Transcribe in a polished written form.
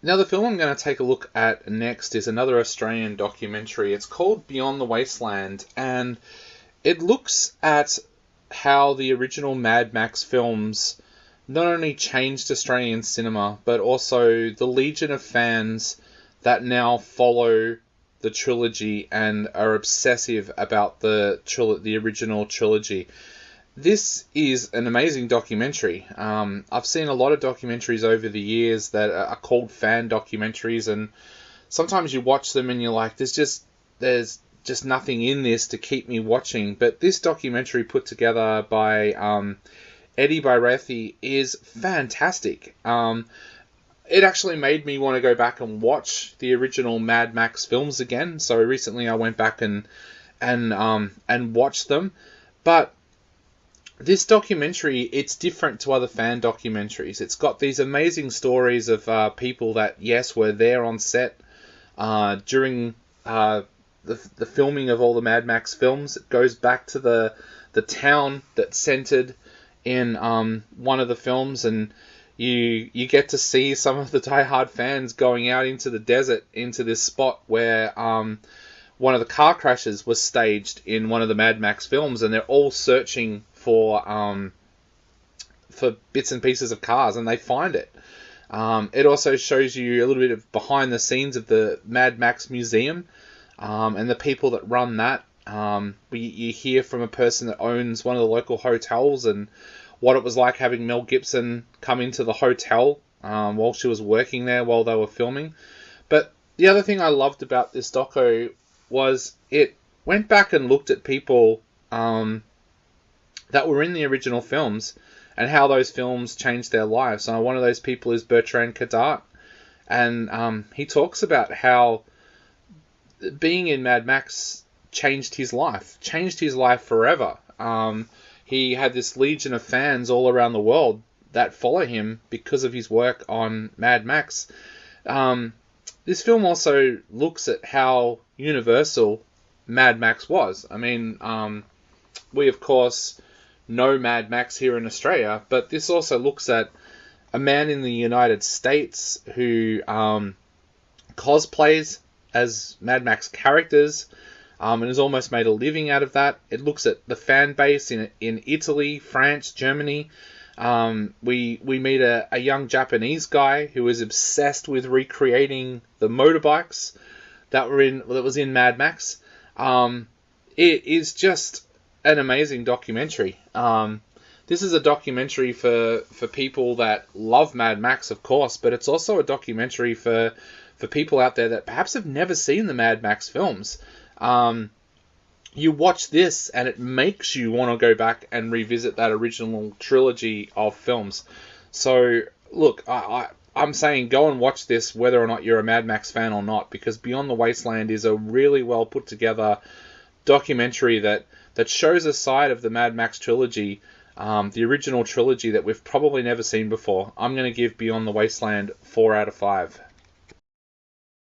Now, the film I'm going to take a look at next is another Australian documentary. It's called Beyond the Wasteland, and it looks at how the original Mad Max films not only changed Australian cinema, but also the legion of fans that now follow the trilogy and are obsessive about the original trilogy. This is an amazing documentary. I've seen a lot of documentaries over the years that are called fan documentaries, and sometimes you watch them and you're like, there's just nothing in this to keep me watching. But this documentary put together by Eddie Bairethi is fantastic. It actually made me want to go back and watch the original Mad Max films again. So recently I went back and watched them. But this documentary, it's different to other fan documentaries. It's got these amazing stories of people that, yes, were there on set during the filming of all the Mad Max films. It goes back to the town that's centered in one of the films, and you get to see some of the diehard fans going out into the desert, into this spot where one of the car crashes was staged in one of the Mad Max films, and they're all searching for bits and pieces of cars, and they find it. It also shows you a little bit of behind the scenes of the Mad Max Museum, and the people that run that. You hear from a person that owns one of the local hotels and what it was like having Mel Gibson come into the hotel while she was working there while they were filming. But the other thing I loved about this doco was it went back and looked at people that were in the original films and how those films changed their lives. And one of those people is Bertrand Cadet. And he talks about how being in Mad Max changed his life forever. He had this legion of fans all around the world that follow him because of his work on Mad Max. This film also looks at how universal Mad Max was. I mean, we of course know Mad Max here in Australia, but this also looks at a man in the United States who cosplays as Mad Max characters, and has almost made a living out of that. It looks at the fan base in Italy, France, Germany. We meet a young Japanese guy who is obsessed with recreating the motorbikes that was in Mad Max. It is just an amazing documentary. This is a documentary for people that love Mad Max, of course, but it's also a documentary for people out there that perhaps have never seen the Mad Max films. You watch this and it makes you want to go back and revisit that original trilogy of films. So, look, I'm saying go and watch this whether or not you're a Mad Max fan or not, because Beyond the Wasteland is a really well put together documentary that shows a side of the Mad Max trilogy, the original trilogy that we've probably never seen before. I'm going to give Beyond the Wasteland 4 out of 5.